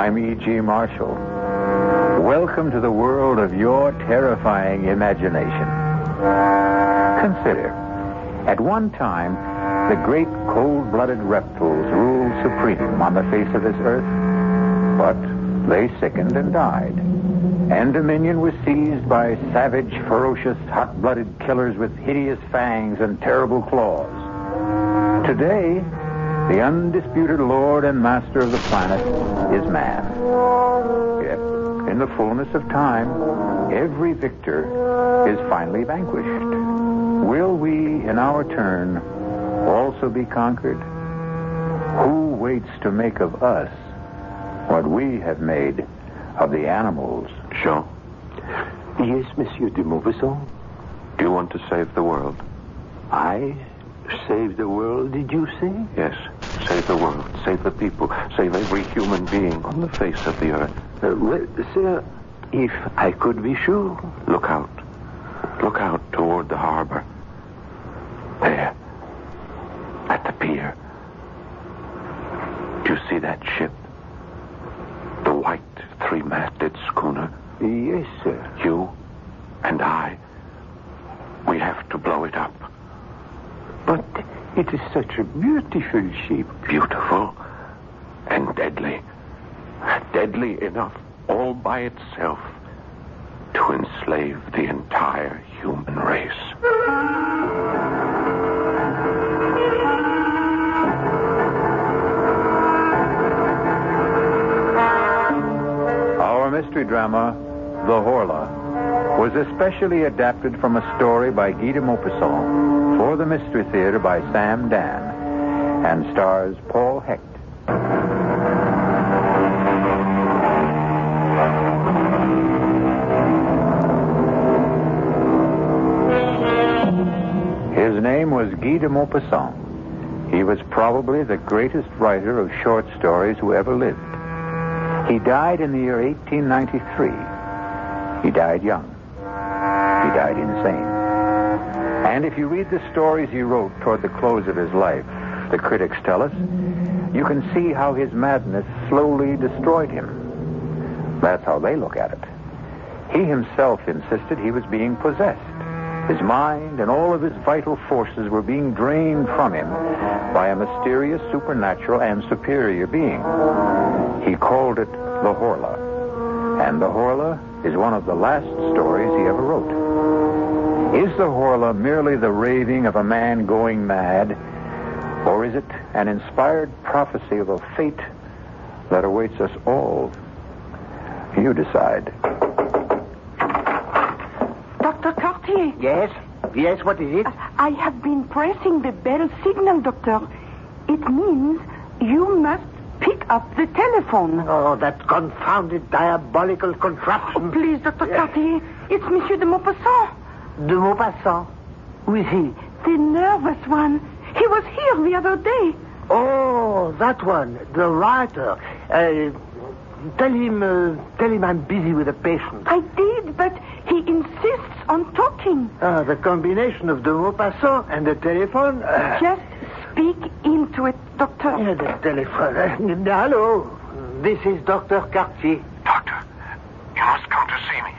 I'm E.G. Marshall. Welcome to the world of your terrifying imagination. Consider, at one time, the great cold-blooded reptiles ruled supreme on the face of this earth. But they sickened and died, and dominion was seized by savage, ferocious, hot-blooded killers with hideous fangs and terrible claws. Today, the undisputed lord and master of the planet is man. Yet, in the fullness of time, every victor is finally vanquished. Will we, in our turn, also be conquered? Who waits to make of us what we have made of the animals? Jean? Yes, Monsieur de Maupassant? Do you want to save the world? I? Save the world, did you say? Yes. Save the world. Save the people. Save every human being on the face of the earth. Well, sir, if I could be sure. Look out. Look out toward the harbor. There. At the pier. Do you see that ship? The white three-masted schooner? Yes, sir. You and I. We have to blow it up. But it is such a beautiful ship. Beautiful and deadly. Deadly enough all by itself to enslave the entire human race. Our mystery drama, The Horla, was especially adapted from a story by Guy de Maupassant for the Mystery Theater by Sam Dan, and stars Paul Hecht. His name was Guy de Maupassant. He was probably the greatest writer of short stories who ever lived. He died in the year 1893. He died young. He died insane. And if you read the stories he wrote toward the close of his life, the critics tell us, you can see how his madness slowly destroyed him. That's how they look at it. He himself insisted he was being possessed. His mind and all of his vital forces were being drained from him by a mysterious, supernatural, and superior being. He called it the Horla. And the Horla is one of the last stories he ever wrote. Is the Horla merely the raving of a man going mad, or is it an inspired prophecy of a fate that awaits us all? You decide. Dr. Cartier. Yes? Yes, what is it? I have been pressing the bell signal, Doctor. It means you must pick up the telephone. Oh, that confounded diabolical contraption. Oh, please, Dr. Cartier. It's Monsieur de Maupassant. De Maupassant? Who is he? The nervous one. He was here the other day. Oh, that one. The writer. Tell him I'm busy with a patient. I did, but he insists on talking. The combination of de Maupassant and the telephone. Just speak into it, Doctor. Yeah, the telephone. Hello. This is Dr. Cartier. Doctor, you must come to see me.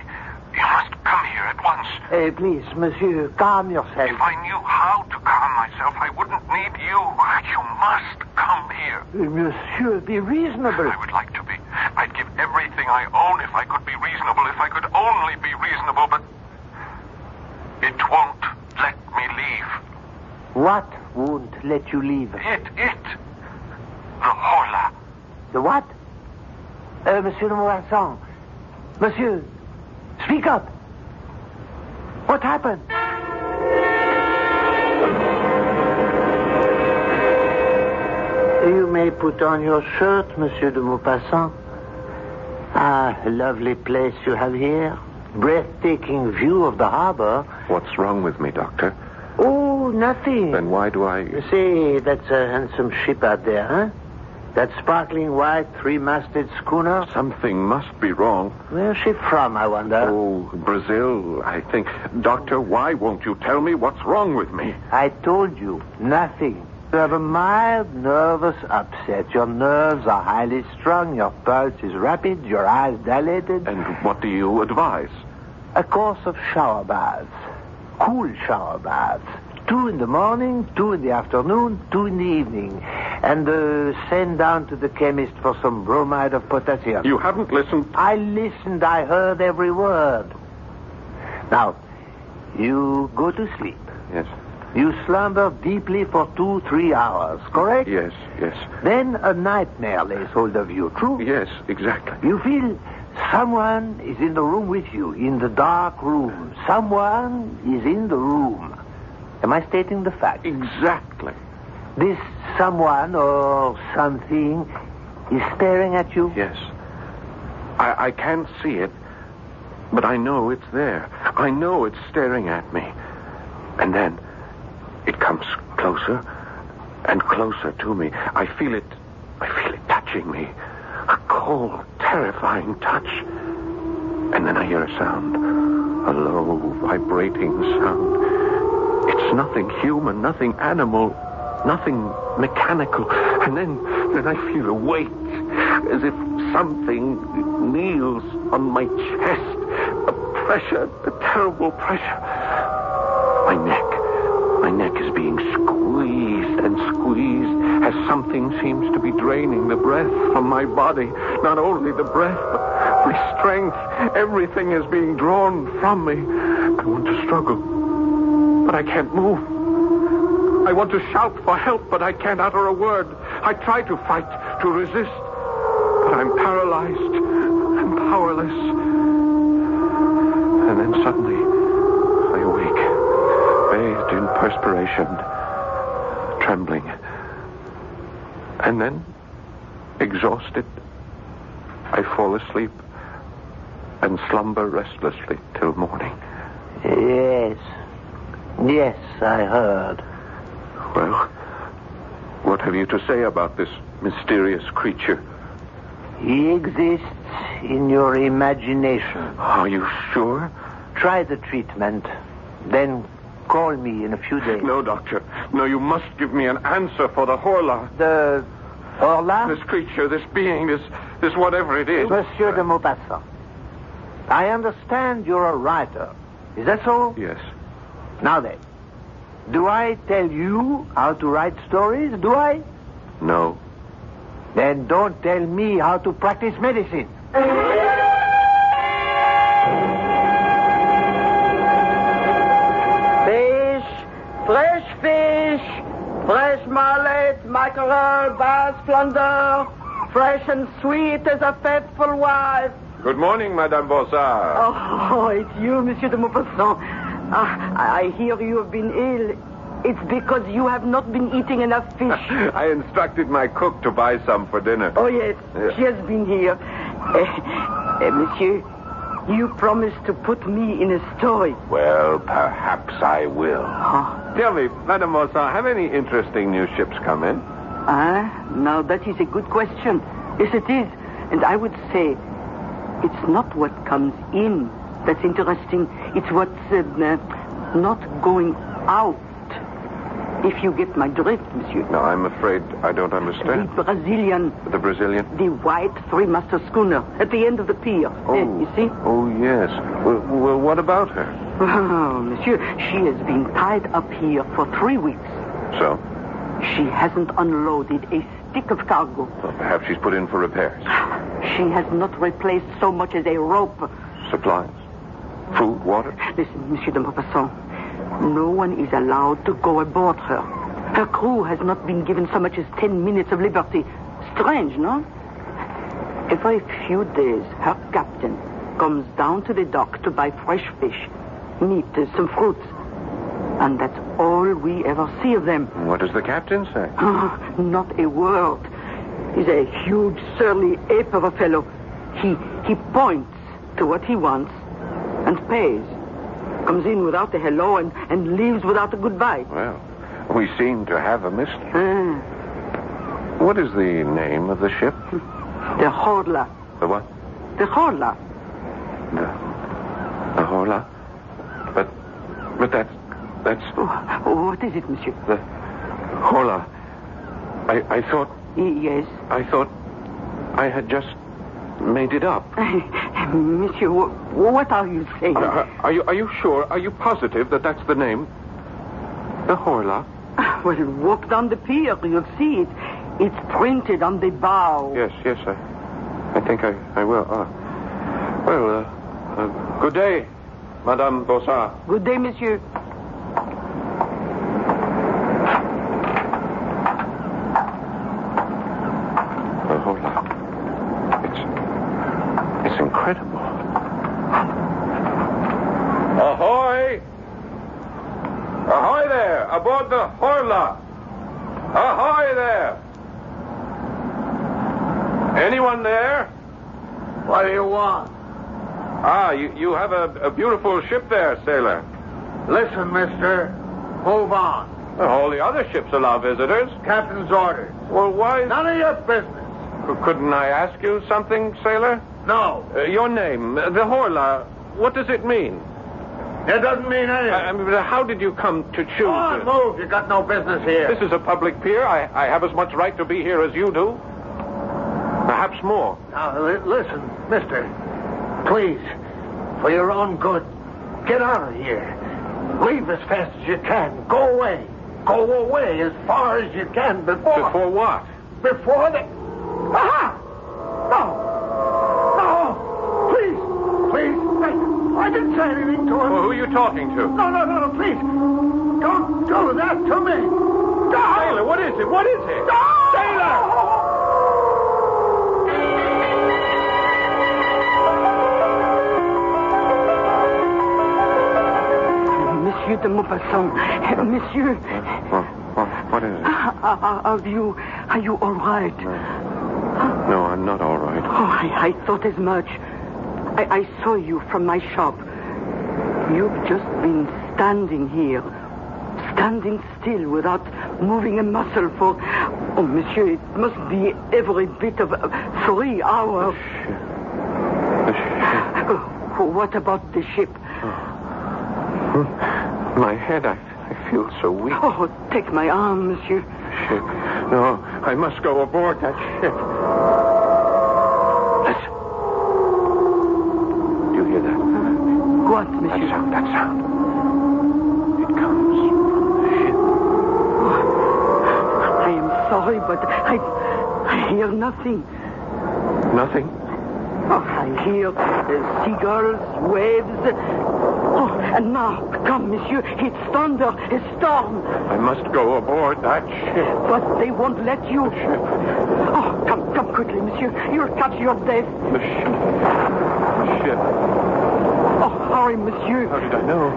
You must come here at once. Please, monsieur, calm yourself. If I knew how to calm myself, I wouldn't need you. You must come here. Monsieur, be reasonable. I would like to be. I'd give everything I own if I could be reasonable, if I could only be reasonable, but it won't let me leave. What won't let you leave? It. The Horla. The what? Monsieur de Maupassant. Monsieur, speak up. What happened? You may put on your shirt, Monsieur de Maupassant. Ah, a lovely place you have here. Breathtaking view of the harbor. What's wrong with me, Doctor? Oh, nothing. Then why do I... You see, that's a handsome ship out there, huh? That sparkling white three-masted schooner. Something must be wrong. Where's she from, I wonder? Oh, Brazil, I think. Doctor, why won't you tell me what's wrong with me? I told you, nothing. You have a mild nervous upset. Your nerves are highly strung. Your pulse is rapid. Your eyes dilated. And what do you advise? A course of shower baths. Cool shower baths. 2 in the morning, 2 in the afternoon, 2 in the evening. And send down to the chemist for some bromide of potassium. You haven't listened. I listened. I heard every word. Now, you go to sleep. Yes. You slumber deeply for 2-3 hours, correct? Yes, yes. Then a nightmare lays hold of you, true? Yes, exactly. You feel someone is in the room with you, in the dark room. Someone is in the room. Am I stating the fact? Exactly. This someone or something is staring at you? Yes. I can't see it, but I know it's there. I know it's staring at me. And then it comes closer and closer to me. I feel it touching me. A cold, terrifying touch. And then I hear a sound. A low, vibrating sound. It's nothing human, nothing animal, nothing mechanical. And then I feel a weight, as if something kneels on my chest. A pressure, a terrible pressure. My neck is being squeezed and squeezed as something seems to be draining the breath from my body. Not only the breath, but my strength. Everything is being drawn from me. I want to struggle, but I can't move. I want to shout for help, but I can't utter a word. I try to fight, to resist, but I'm paralyzed and powerless. And then suddenly, I awake, bathed in perspiration, trembling. And then, exhausted, I fall asleep and slumber restlessly till morning. Yes, I heard. Well, what have you to say about this mysterious creature? He exists in your imagination. Are you sure? Try the treatment, then call me in a few days. No, doctor. No, you must give me an answer for the Horla. The Horla? This creature, this being, this whatever it is. Monsieur de Maupassant, I understand you're a writer. Is that so? Yes. Now then, do I tell you how to write stories? Do I? No. Then don't tell me how to practice medicine. Fish, fresh marlet, mackerel, bass, flounder, fresh and sweet as a faithful wife. Good morning, Madame Bossard. Oh, it's you, Monsieur de Maupassant. I hear you have been ill. It's because you have not been eating enough fish. I instructed my cook to buy some for dinner. Oh, yes. She has been here. Monsieur, you promised to put me in a story. Well, perhaps I will. Oh. Tell me, Madame Bossard, have any interesting new ships come in? Now that is a good question. Yes, it is. And I would say it's not what comes in that's interesting. It's what's not going out. If you get my drift, monsieur. No, I'm afraid I don't understand. The Brazilian. The Brazilian? The white three-master schooner at the end of the pier. Oh, you see? Oh, yes. Well, what about her? Oh, monsieur, she has been tied up here for 3 weeks. So? She hasn't unloaded a stick of cargo. Well, perhaps she's put in for repairs. She has not replaced so much as a rope. Supplies? Food, water? Listen, Monsieur de Maupassant. No one is allowed to go aboard her. Her crew has not been given so much as 10 minutes of liberty. Strange, no? Every few days, her captain comes down to the dock to buy fresh fish, meat, some fruits. And that's all we ever see of them. What does the captain say? Not a word. He's a huge, surly ape of a fellow. He points to what he wants and pays. Comes in without a hello and leaves without a goodbye. Well, we seem to have a mystery. What is the name of the ship? The Horla. The what? The Horla. The Horla? But that's... What is it, monsieur? The Horla. I thought... Yes? I thought I had just made it up. Monsieur, what are you saying? Are you sure? Are you positive that that's the name? The Horla? Well, walk down the pier. You'll see it. It's printed on the bow. Yes. I think I will. Good day, Madame Bossard. Good day, monsieur. The Horla. It's incredible. Ahoy! Ahoy there! Aboard the Horla! Ahoy there! Anyone there? What do you want? You have a beautiful ship there, sailor. Listen, mister. Move on. All the other ships allow visitors. Captain's orders. Well, why... None of your business. Couldn't I ask you something, sailor? No. Your name, the Horla, what does it mean? It doesn't mean anything. How did you come to choose? Go on, move. You got no business here. This is a public pier. I have as much right to be here as you do. Perhaps more. Now, listen, mister. Please, for your own good, get out of here. Leave as fast as you can. Go away. Go away as far as you can before... Before what? Before the... Aha! No! Please! I didn't say anything to him. Well, who are you talking to? No, please. Don't do that to me. No! Sailor, what is it? What is it? No! Sailor! Monsieur de Maupassant. Monsieur. What is it? Are you all right? No, I'm not all right. I thought as much. I saw you from my shop. You've just been standing here. Standing still without moving a muscle for... Oh, monsieur, it must be every bit of 3 hours. The ship. What about the ship? My head, I feel so weak. Oh, take my arm, monsieur. Ship. No, I must go aboard that ship. Listen. Do you hear that? What, monsieur? That sound. It comes from the ship. I am sorry, but I hear nothing. Nothing? Oh, I hear seagulls, waves. Oh, and now, come, monsieur, it's thunder, it's storm. I must go aboard that ship. But they won't let you. The ship. Oh, come quickly, monsieur. You'll catch your death. The ship. The ship. Oh, hurry, monsieur. How did I know?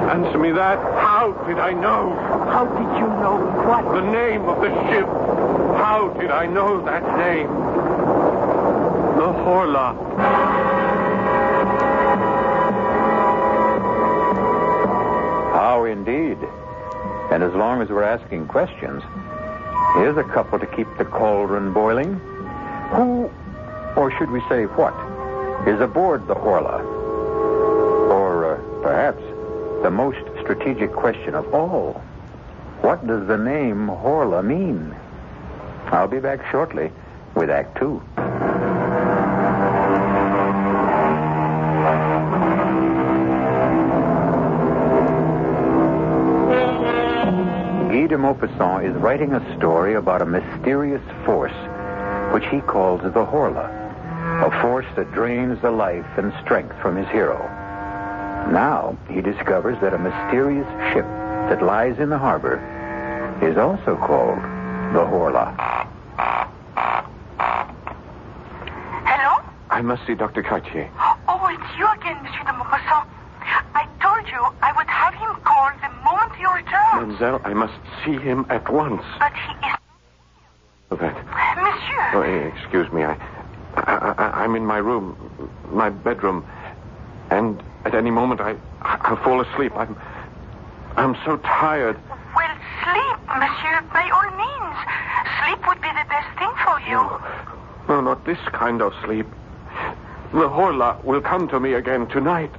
Answer me that. How did I know? How did you know what? The name of the ship. How did I know that name? The Horla. How indeed. And as long as we're asking questions, here's a couple to keep the cauldron boiling. Who, or should we say what, is aboard the Horla? Or perhaps the most strategic question of all, what does the name Horla mean? I'll be back shortly with Act 2. Guy de Maupassant is writing a story about a mysterious force which he calls the Horla, a force that drains the life and strength from his hero. Now he discovers that a mysterious ship that lies in the harbor is also called the Horla. Hello? I must see Dr. Cartier. Oh, it's you again, Monsieur de Maupassant. I told you I would have him call the moment you return. Mademoiselle, I must see him at once. But he is... That. Monsieur. Oh, excuse me. I'm in my room, my bedroom, and at any moment I'll fall asleep. I'm so tired. Well, sleep, Monsieur, by all means. Sleep would be the best thing for you. No, not this kind of sleep. The Horla will come to me again tonight.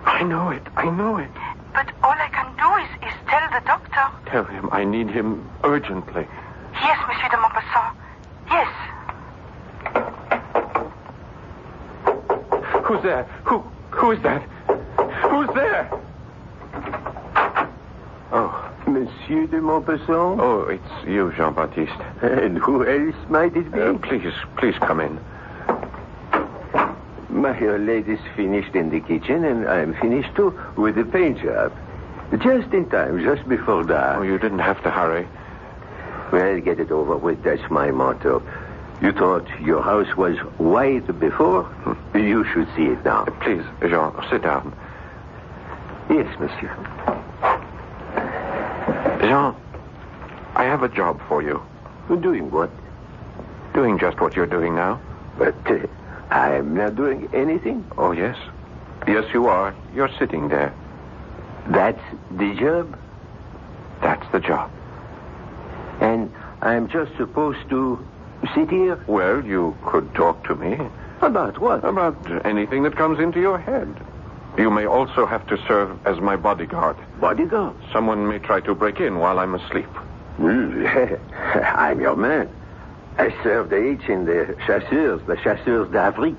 I know it. But all I can do is tell the doctor. Tell him I need him urgently. Yes, Who's there? Who is that? Who's there? Oh. Monsieur de Maupassant? Oh, it's you, Jean-Baptiste. And who else might it be? Please come in. My lady's finished in the kitchen, and I'm finished, too, with the paint job. Just in time, just before dark. Oh, you didn't have to hurry. Well, get it over with. That's my motto. You thought your house was white before? You should see it now. Please, Jean, sit down. Yes, monsieur. Jean, I have a job for you. Doing what? Doing just what you're doing now. But I'm not doing anything. Oh, yes. Yes, you are. You're sitting there. That's the job? That's the job. And I'm just supposed to sit here? Well, you could talk to me. About what? About anything that comes into your head. You may also have to serve as my bodyguard. Bodyguard? Someone may try to break in while I'm asleep. I'm your man. I served in the Chasseurs d'Afrique.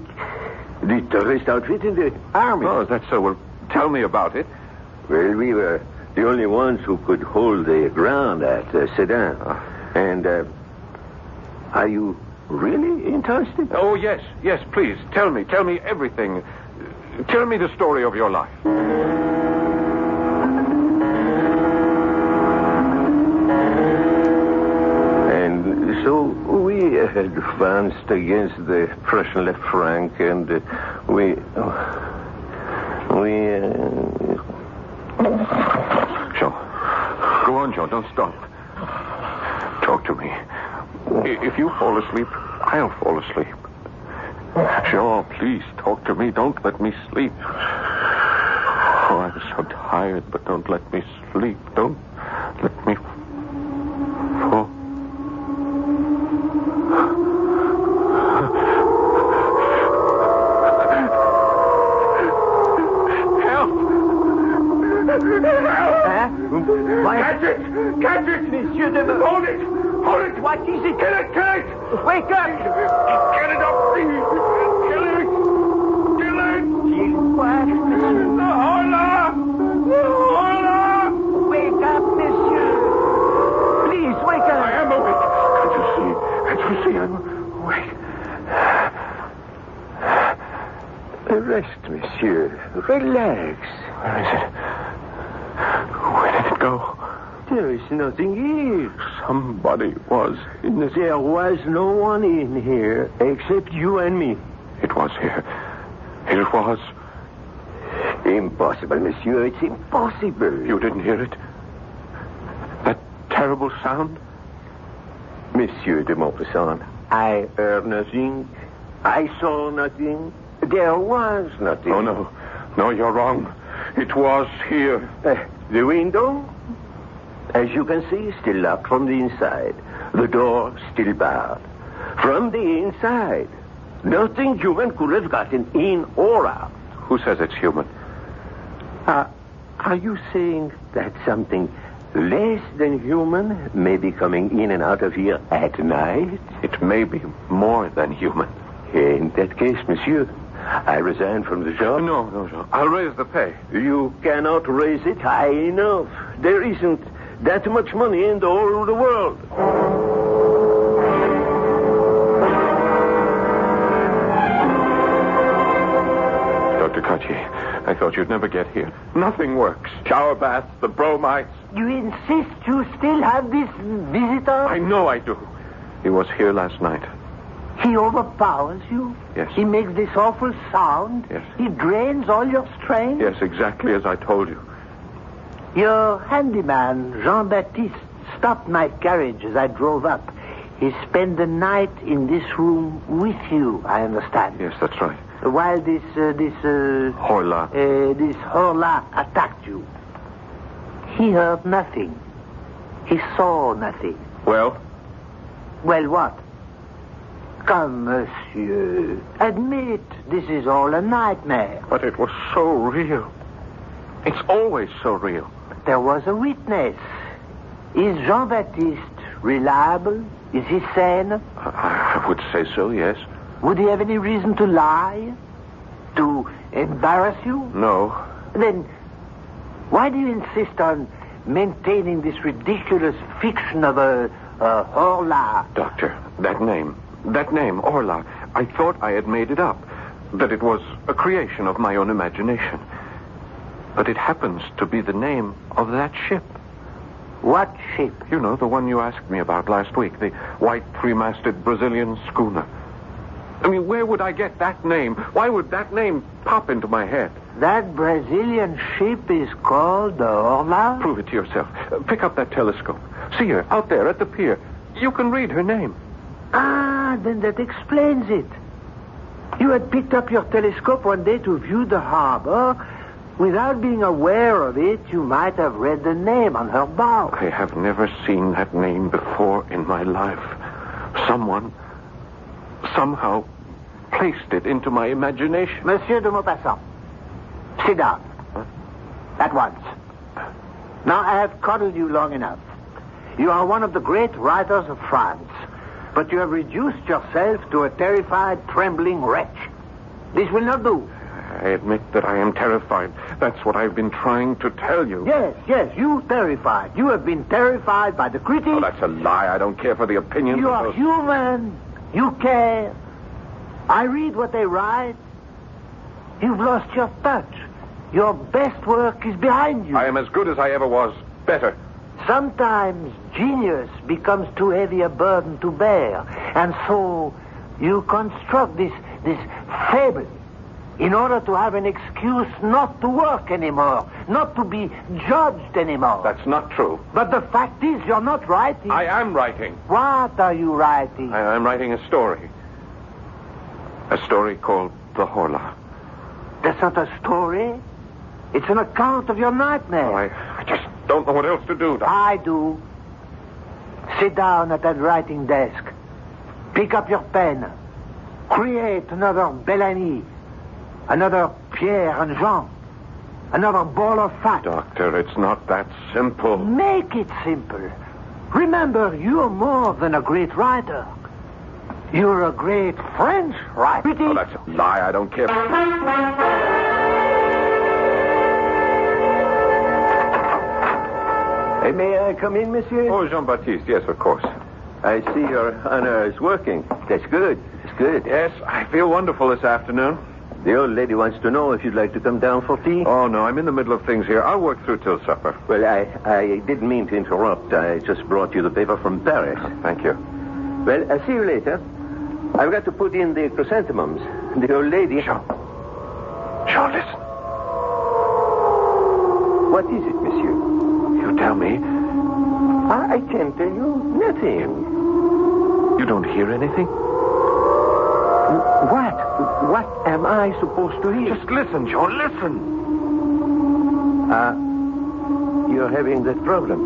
The tourist outfit in the army. Oh, that's so. Well, tell me about it. Well, we were the only ones who could hold the ground at Sedan. And, are you really interested? Oh, yes, please. Tell me everything. Tell me the story of your life. And so we advanced against the Prussian left flank, and we... Jean. Go on, Jean. Don't stop. Talk to me. If you fall asleep, I'll fall asleep. Jean, please talk to me. Don't let me sleep. Oh, I'm so tired, but don't let me sleep. Don't let me fall. Catch it! Monsieur de... Hold it! What is it? Kill it! Wake up! Get it up, please! Kill it! Kill what, monsieur? Horla! Wake up, monsieur! Please, wake up! I am awake. Can't you see? I'm awake. Rest, monsieur. Relax. Where is it? Where did it go? There is nothing here. Somebody was in this... There was no one in here except you and me. It was here. It was. Impossible, monsieur. It's impossible. You didn't hear it? That terrible sound? Monsieur de Maupassant, I heard nothing. I saw nothing. There was nothing. Oh, no. No, you're wrong. It was here. The window? As you can see, still locked from the inside. The door still barred. From the inside. Nothing human could have gotten in or out. Who says it's human? Are you saying that something less than human may be coming in and out of here at night? It may be more than human. In that case, monsieur, I resign from the job. No, Jean. I'll raise the pay. You cannot raise it high enough. There isn't that much money in the whole of the world. Dr. Cartier, I thought you'd never get here. Nothing works. Shower baths, the bromides. You insist you still have this visitor? I know I do. He was here last night. He overpowers you? Yes. He makes this awful sound? Yes. He drains all your strength? Yes, exactly as I told you. Your handyman, Jean-Baptiste, stopped my carriage as I drove up. He spent the night in this room with you, I understand. Yes, that's right. While this Horla. This Horla attacked you. He heard nothing. He saw nothing. Well? Well, what? Come, monsieur. Admit this is all a nightmare. But it was so real. It's always so real. There was a witness. Is Jean-Baptiste reliable? Is he sane? I would say so, yes. Would he have any reason to lie? To embarrass you? No. Then why do you insist on maintaining this ridiculous fiction of a Horla? Doctor, that name, Horla, I thought I had made it up, that it was a creation of my own imagination. But it happens to be the name of that ship. What ship? You know, the one you asked me about last week, the white three-masted Brazilian schooner. I mean, where would I get that name? Why would that name pop into my head? That Brazilian ship is called the Horla? Prove it to yourself. Pick up that telescope. See her out there at the pier. You can read her name. Ah, then that explains it. You had picked up your telescope one day to view the harbor. Without being aware of it, you might have read the name on her bow. I have never seen that name before in my life. Someone, somehow, placed it into my imagination. Monsieur de Maupassant, sit down. Huh? At once. Now, I have coddled you long enough. You are one of the great writers of France, but you have reduced yourself to a terrified, trembling wretch. This will not do. I admit that I am terrified. That's what I've been trying to tell you. Yes, you terrified. You have been terrified by the critics. Oh, that's a lie. I don't care for the opinions You of are those... human. You care. I read what they write. You've lost your touch. Your best work is behind you. I am as good as I ever was. Better. Sometimes genius becomes too heavy a burden to bear. And so you construct this fable in order to have an excuse not to work anymore, not to be judged anymore. That's not true. But the fact is, you're not writing. I am writing. What are you writing? I'm writing a story. A story called The Horla. That's not a story. It's an account of your nightmare. Oh, I just don't know what else to do. I do. Sit down at that writing desk. Pick up your pen. Create another Bellamy. Another Pierre and Jean. Another ball of fat. Doctor, it's not that simple. Make it simple. Remember, you're more than a great writer. You're a great French writer. Oh, that's a lie. I don't care. May I come in, monsieur? Oh, Jean-Baptiste, yes, of course. I see your honor is working. That's good. That's good. Yes, I feel wonderful this afternoon. The old lady wants to know if you'd like to come down for tea. Oh, no, I'm in the middle of things here. I'll work through till supper. Well, I didn't mean to interrupt. I just brought you the paper from Paris. Thank you. Well, I'll see you later. I've got to put in the chrysanthemums. The old lady... Jean, listen. What is it, monsieur? You tell me. I can't tell you nothing. You don't hear anything? What? What am I supposed to hear? Just listen, John, listen. You're having that problem.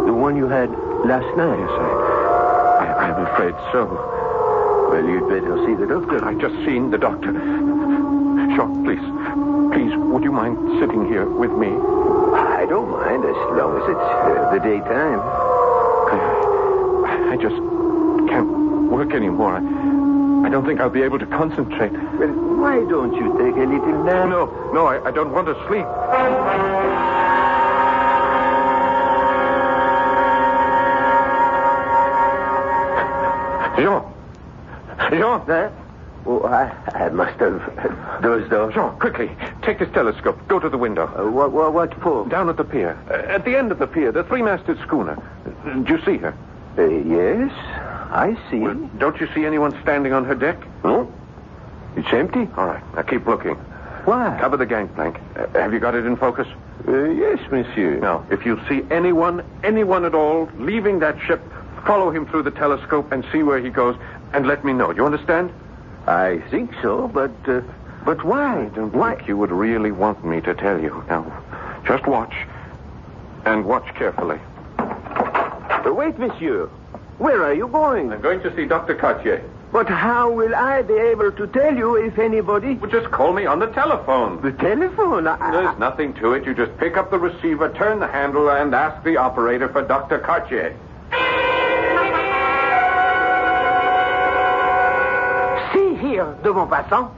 The one you had last night. Yes, I'm afraid so. Well, you'd better see the doctor. I've just seen the doctor. Sean, please, would you mind sitting here with me? I don't mind as long as it's the daytime. I just can't work anymore. I don't think I'll be able to concentrate. Well, why don't you take a little nap? No, I don't want to sleep. Jean! Huh? Oh, I must have dozed off. Jean, quickly, take this telescope. Go to the window. What for? Down at the pier. At the end of the pier, the three-masted schooner. Do you see her? Yes, I see. Well, don't you see anyone standing on her deck? No. It's empty. All right, now keep looking. Why? Cover the gangplank. Have you got it in focus? Yes, monsieur. Now, if you see anyone at all, leaving that ship, follow him through the telescope and see where he goes, and let me know. Do you understand? I think so, but why? I don't think you would really want me to tell you. Now, just watch. And watch carefully. Wait, monsieur. Where are you going? I'm going to see Dr. Cartier. But how will I be able to tell you if anybody... Well, just call me on the telephone. The telephone? There's nothing to it. You just pick up the receiver, turn the handle, and ask the operator for Dr. Cartier. See here, de Maupassant.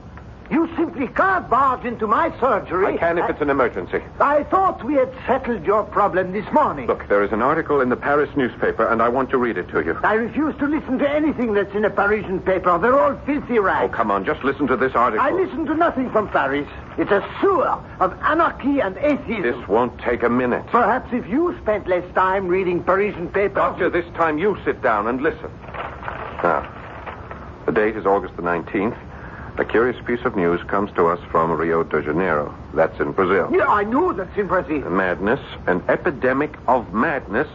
You simply can't barge into my surgery. I can if it's an emergency. I thought we had settled your problem this morning. Look, there is an article in the Paris newspaper, and I want to read it to you. I refuse to listen to anything that's in a Parisian paper. They're all filthy rags. Oh, come on, just listen to this article. I listen to nothing from Paris. It's a sewer of anarchy and atheism. This won't take a minute. Perhaps if you spent less time reading Parisian papers... Doctor, this time you sit down and listen. Now, the date is August the 19th. A curious piece of news comes to us from Rio de Janeiro. That's in Brazil. Yeah, I know that's in Brazil. Madness, an epidemic of madness,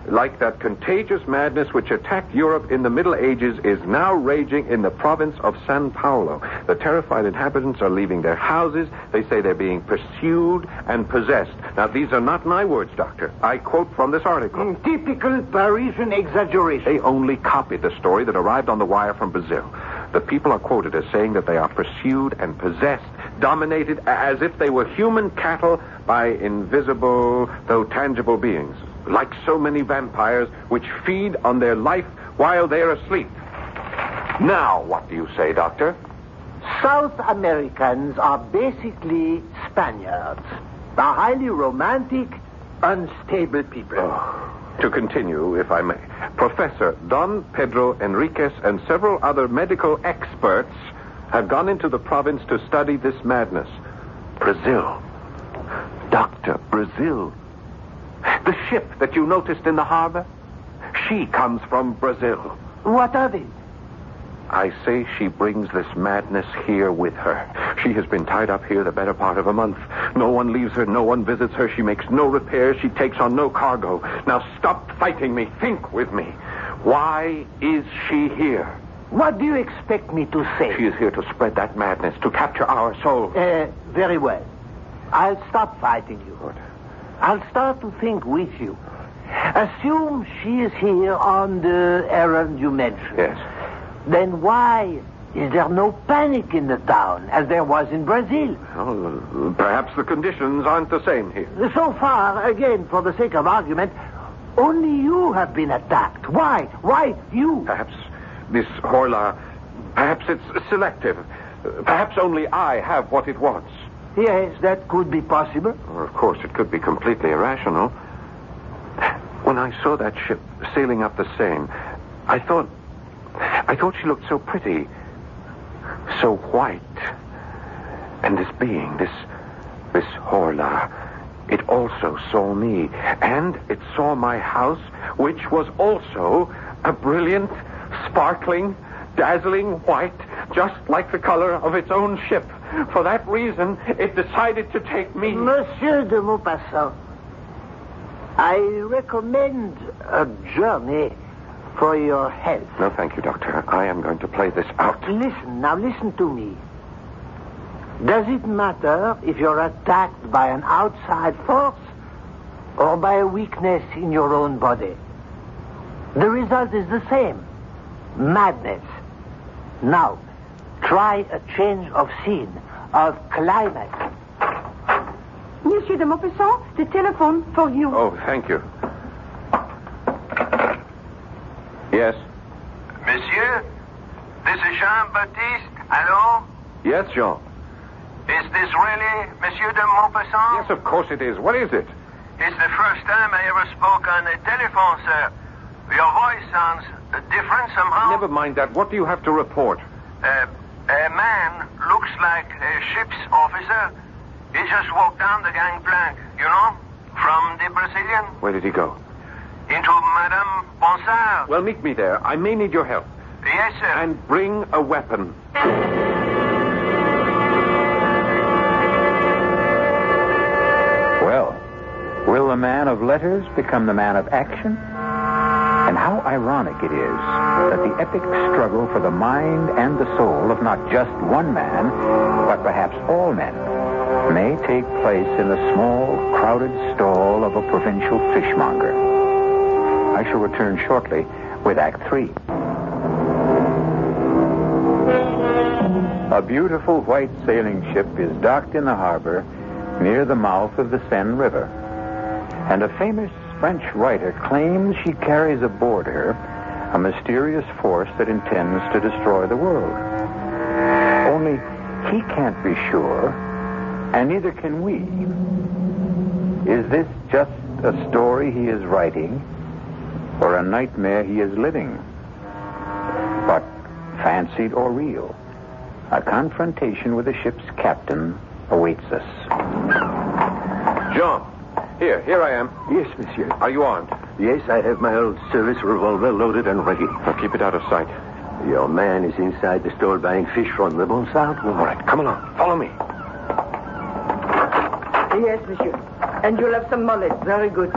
like that contagious madness which attacked Europe in the Middle Ages, is now raging in the province of São Paulo. The terrified inhabitants are leaving their houses. They say they're being pursued and possessed. Now, these are not my words, Doctor. I quote from this article. Typical Parisian exaggeration. They only copied the story that arrived on the wire from Brazil. The people are quoted as saying that they are pursued and possessed, dominated as if they were human cattle by invisible, though tangible beings, like so many vampires which feed on their life while they're asleep. Now, what do you say, Doctor? South Americans are basically Spaniards. They're highly romantic, unstable people. Oh. To continue, if I may, Professor Don Pedro Enriquez and several other medical experts have gone into the province to study this madness. Brazil. Doctor, Brazil. The ship that you noticed in the harbor, she comes from Brazil. What of it? I say she brings this madness here with her. She has been tied up here the better part of a month. No one leaves her, no one visits her. She makes no repairs. She takes on no cargo. Now stop fighting me. Think with me. Why is she here? What do you expect me to say? She is here to spread that madness, to capture our souls. Very well. I'll stop fighting you. Good. I'll start to think with you. Assume she is here on the errand you mentioned. Yes. Then why is there no panic in the town, as there was in Brazil? Well, perhaps the conditions aren't the same here. So far, again, for the sake of argument, only you have been attacked. Why? Why you? Perhaps this Horla, perhaps it's selective. Perhaps only I have what it wants. Yes, that could be possible. Or, of course, it could be completely irrational. When I saw that ship sailing up the Seine, I thought she looked so pretty, so white. And this being, this Horla, it also saw me. And it saw my house, which was also a brilliant, sparkling, dazzling white, just like the color of its own ship. For that reason, it decided to take me. Monsieur de Maupassant, I recommend a journey for your health. No, thank you, Doctor. I am going to play this out. Listen to me. Does it matter if you're attacked by an outside force or by a weakness in your own body? The result is the same. Madness. Now, try a change of scene, of climate. Monsieur de Maupassant, the telephone for you. Oh, thank you. Yes? Monsieur, this is Jean-Baptiste. Hello? Yes, Jean. Is this really Monsieur de Maupassant? Yes, of course it is. What is it? It's the first time I ever spoke on the telephone, sir. Your voice sounds different somehow. Never mind that. What do you have to report? A man looks like a ship's officer. He just walked down the gangplank, you know, from the Brazilian. Where did he go? Into Madame Bonsard. Well, meet me there. I may need your help. Yes, sir. And bring a weapon. Well, will the man of letters become the man of action? And how ironic it is that the epic struggle for the mind and the soul of not just one man, but perhaps all men, may take place in the small, crowded stall of a provincial fishmonger. I shall return shortly with Act 3. A beautiful white sailing ship is docked in the harbor near the mouth of the Seine River. And a famous French writer claims she carries aboard her a mysterious force that intends to destroy the world. Only He can't be sure, and neither can we. Is this just a story he is writing, or a nightmare he is living? But fancied or real, a confrontation with the ship's captain awaits us. Jean, here I am. Yes, monsieur. Are you armed? Yes, I have my old service revolver loaded and ready. Now keep it out of sight. Your man is inside the store buying fish from the Bonsard. All right, come along. Follow me. Yes, monsieur. And you'll have some mullet. Very good.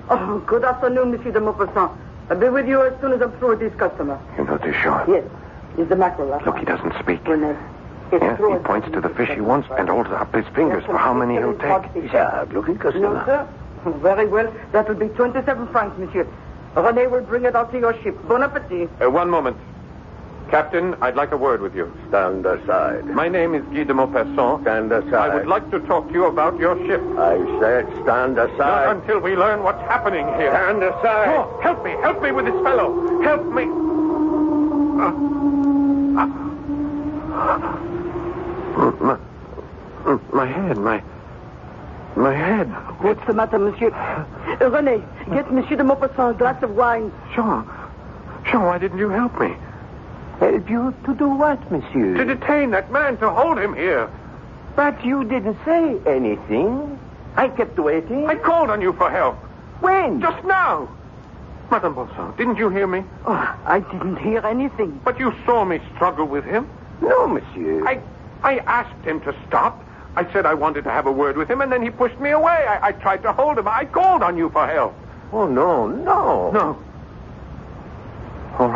Oh, good afternoon, Monsieur de Maupassant. I'll be with you as soon as I'm through with this customer. You know this, Jean? Yes. It's the mackerel. Look, he doesn't speak. Renee. Yes, he points to the fish he wants and holds up his fingers for how many he'll take. He's a looking customer. No, sir. Very well. That will be 27 francs, monsieur. René will bring it out to your ship. Bon appetit. One moment. Captain, I'd like a word with you. Stand aside. My name is Guy de Maupassant. Stand aside. I would like to talk to you about your ship. I said stand aside. Not until we learn what's happening here. Stand aside. Oh, help me with this fellow. Help me. My head. What's the matter, monsieur? René, get Monsieur de Maupassant a glass of wine. Jean, why didn't you help me? Help you to do what, monsieur? To detain that man, to hold him here. But you didn't say anything. I kept waiting. I called on you for help. When? Just now. Madame Bonson, didn't you hear me? Oh, I didn't hear anything. But you saw me struggle with him. No, monsieur. I asked him to stop. I said I wanted to have a word with him, and then he pushed me away. I tried to hold him. I called on you for help. Oh, no. No. All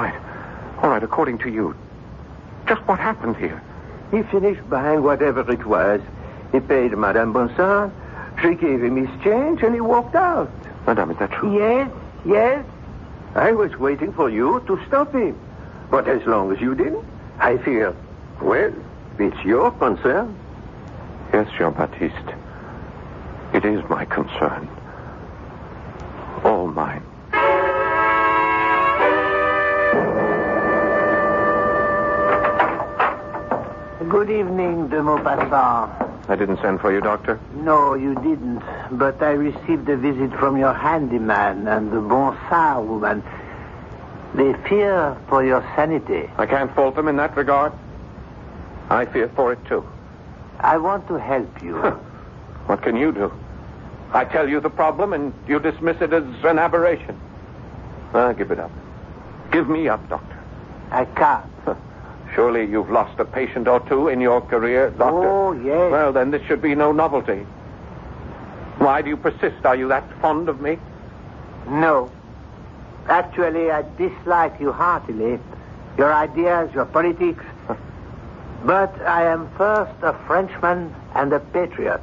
right, according to you, just what happened here? He finished buying whatever it was. He paid Madame Bonson. She gave him his change, and he walked out. Madame, is that true? Yes. I was waiting for you to stop him. But as long as you didn't, I fear, well, it's your concern. Yes, Jean-Baptiste. It is my concern. All mine. Good evening, de Maupassant. I didn't send for you, Doctor. No, you didn't. But I received a visit from your handyman and the Bonsard woman. They fear for your sanity. I can't fault them in that regard. I fear for it, too. I want to help you. What can you do? I tell you the problem, and you dismiss it as an aberration. Give it up. Give me up, Doctor. I can't. Surely you've lost a patient or two in your career, Doctor. Oh, yes. Well, then this should be no novelty. Why do you persist? Are you that fond of me? No. Actually, I dislike you heartily. Your ideas, your politics. But I am first a Frenchman and a patriot.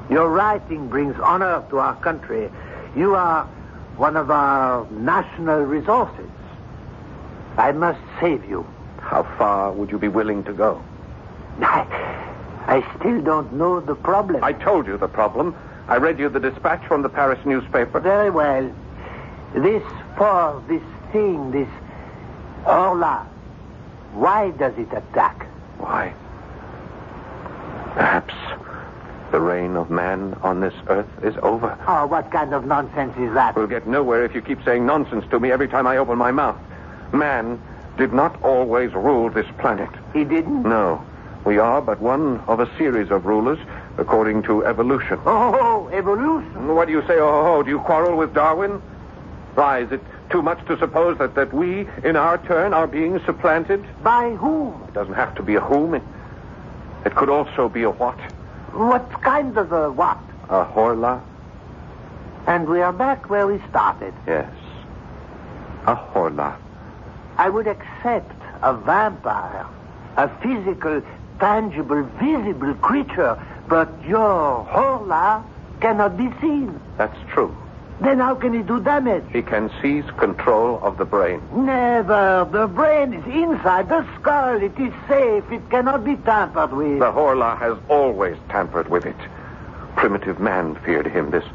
Your writing brings honor to our country. You are one of our national resources. I must save you. How far would you be willing to go? I still don't know the problem. I told you the problem. I read you the dispatch from the Paris newspaper. Very well. This thing, this Horla, why does it attack? Why? Perhaps the reign of man on this earth is over. Oh, what kind of nonsense is that? We'll get nowhere if you keep saying nonsense to me every time I open my mouth. Man did not always rule this planet. He didn't? No. We are but one of a series of rulers according to evolution. Oh, evolution? What do you say, oh, do you quarrel with Darwin? Why, is it too much to suppose that we, in our turn, are being supplanted? By whom? It doesn't have to be a whom. It could also be a what. What kind of a what? A Horla. And we are back where we started. Yes. A Horla. I would accept a vampire, a physical, tangible, visible creature, but your Horla cannot be seen. That's true. Then how can he do damage? He can seize control of the brain. Never. The brain is inside the skull. It is safe. It cannot be tampered with. The Horla has always tampered with it. Primitive man feared him, this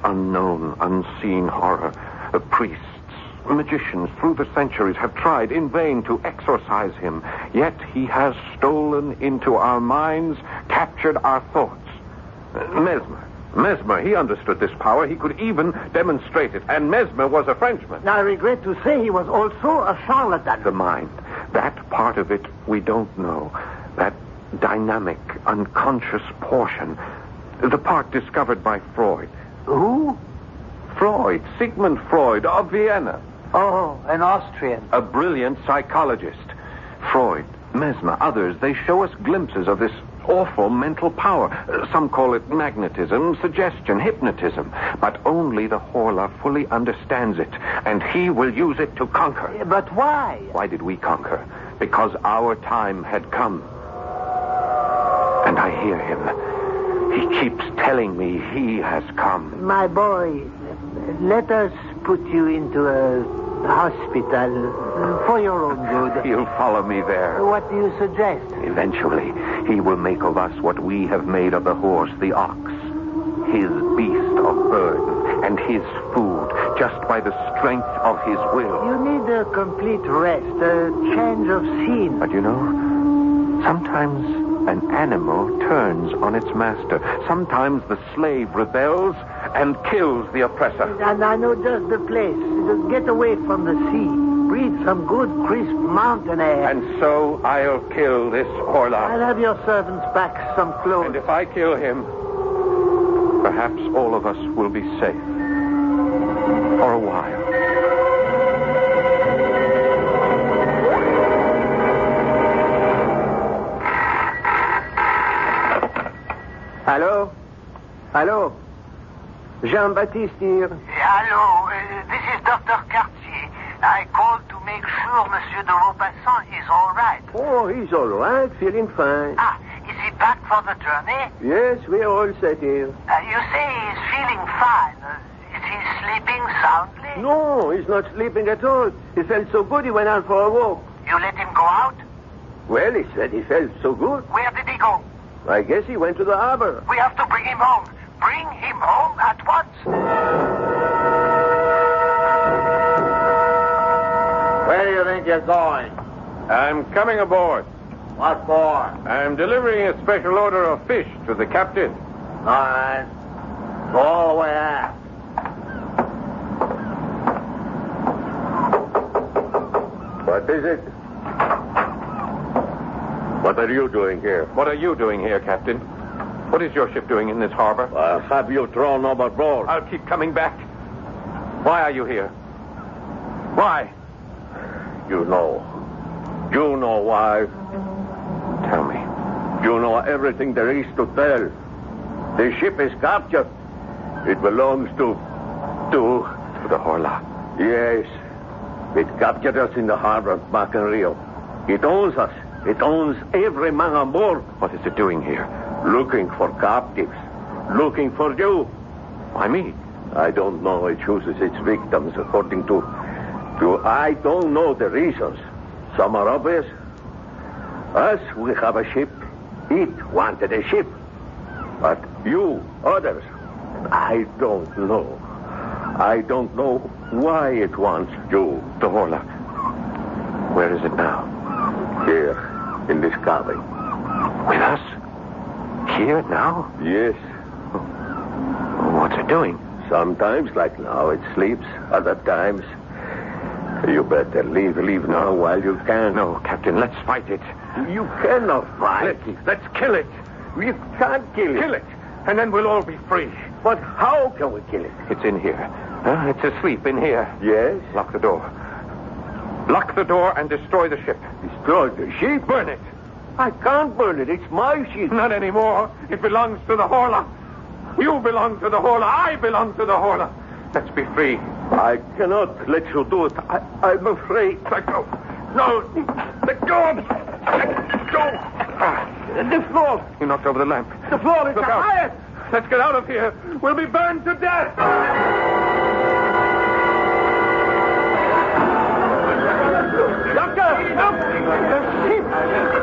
unknown, unseen horror. The priests, magicians through the centuries have tried in vain to exorcise him. Yet he has stolen into our minds, captured our thoughts. Mesmer, he understood this power. He could even demonstrate it. And Mesmer was a Frenchman. I regret to say he was also a charlatan. The mind. That part of it we don't know. That dynamic, unconscious portion. The part discovered by Freud. Who? Freud. Sigmund Freud of Vienna. Oh, an Austrian. A brilliant psychologist. Freud, Mesmer, others, they show us glimpses of this awful mental power. Some call it magnetism, suggestion, hypnotism. But only the Horla fully understands it, and he will use it to conquer. But why? Why did we conquer? Because our time had come. And I hear him. He keeps telling me he has come. My boy, let us put you into a hospital for your own good. He'll follow me there. What do you suggest? Eventually, he will make of us what we have made of the horse, the ox. His beast of burden and his food, just by the strength of his will. You need a complete rest, a change of scene. But you know, sometimes an animal turns on its master. Sometimes the slave rebels and kills the oppressor. And I know just the place. Just get away from the sea. Breathe some good, crisp mountain air. And so I'll kill this Horla. I'll have your servants pack some clothes. And if I kill him, perhaps all of us will be safe. For a while. Hello? Hello? Jean-Baptiste here. Hello, this is Dr. Cartier. I called to make sure Monsieur de Maupassant is all right. Oh, he's all right, feeling fine. Ah, is he back for the journey? Yes, we're all set here. You say he's feeling fine. Is he sleeping soundly? No, he's not sleeping at all. He felt so good he went out for a walk. You let him go out? Well, he said he felt so good. Where did he go? I guess he went to the harbor. We have to bring him home. Bring him home at once. Where do you think you're going? I'm coming aboard. What for? I'm delivering a special order of fish to the captain. All right. Go all the way aft. What is it? What are you doing here? What are you doing here, Captain? What is your ship doing in this harbor? I'll have you thrown overboard. I'll keep coming back. Why are you here? Why? You know. You know why. Tell me. You know everything there is to tell. The ship is captured. It belongs to the Horla. Yes. It captured us in the harbor of Bac and Rio. It owns us. It owns every man on board. What is it doing here? Looking for captives. Looking for you. Why me? I don't know. It chooses its victims according to... I don't know the reasons. Some are obvious. Us, we have a ship. It wanted a ship. But you, others, I don't know. I don't know why it wants you. The Horla. Where is it now? Here, in this cabin. With us? Here now? Yes. What's it doing? Sometimes, like now, it sleeps. Other times... You better leave now while you can. No, Captain, let's fight it. You cannot fight. Let's kill it. You can't kill it. Kill it, and then we'll all be free. But how can we kill it? It's in here. It's asleep in here. Yes? Lock the door. Lock the door and destroy the ship. Destroy the ship? Burn it. I can't burn it. It's my ship. Not anymore. It belongs to the Horla. You belong to the Horla. I belong to the Horla. Let's be free. I cannot let you do it. I'm afraid. Let go. No. Let go of me. Let go. The floor. You knocked over the lamp. The floor is Look the out. highest. Let's get out of here. We'll be burned to death. Doctor, look! The ship!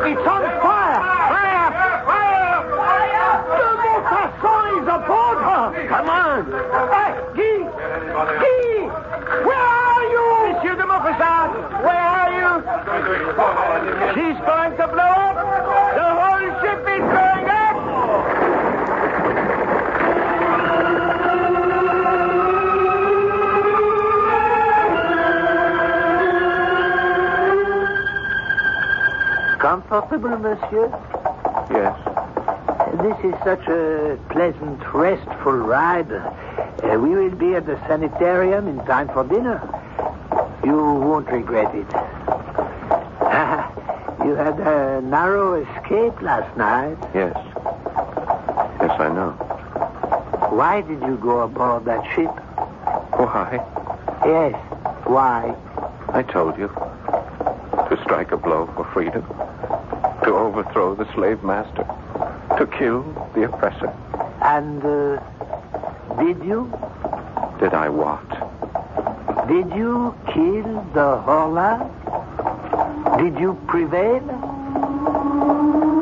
It's on fire! Fire! Fire! Fire! The Maupassant is aboard her! Come on. Guy! Guy! Where are you? She's going to blow up. The whole ship is going up. Comfortable, monsieur? Yes. This is such a pleasant, restful ride. We will be at the sanitarium in time for dinner. You won't regret it. You had a narrow escape last night. Yes. Yes, I know. Why did you go aboard that ship? Why? Yes, why? I told you. To strike a blow for freedom. To overthrow the slave master. To kill the oppressor. And, did you? Did I what? Did you kill the Horla? Did you prevail?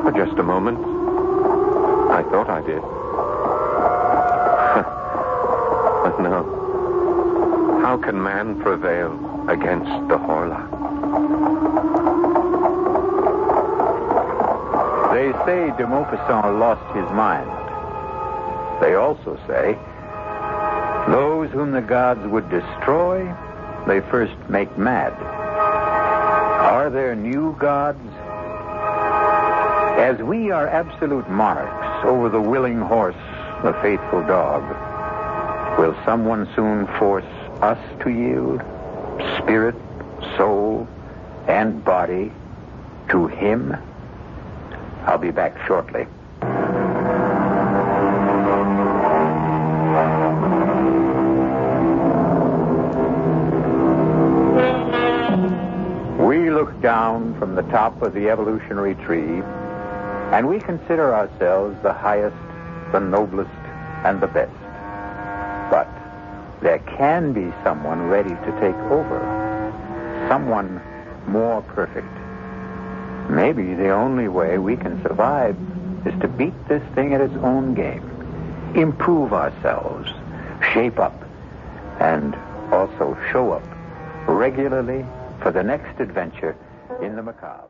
For just a moment. I thought I did. But no. How can man prevail against the Horla? They say de Maupassant lost his mind. They also say those whom the gods would destroy, they first make mad. Are there new gods? As we are absolute monarchs over the willing horse, the faithful dog, will someone soon force us to yield, spirit, soul, and body, to him? I'll be back shortly. We look down from the top of the evolutionary tree, and we consider ourselves the highest, the noblest, and the best. But there can be someone ready to take over, someone more perfect. Maybe the only way we can survive is to beat this thing at its own game, improve ourselves, shape up, and also show up regularly for the next adventure in the macabre.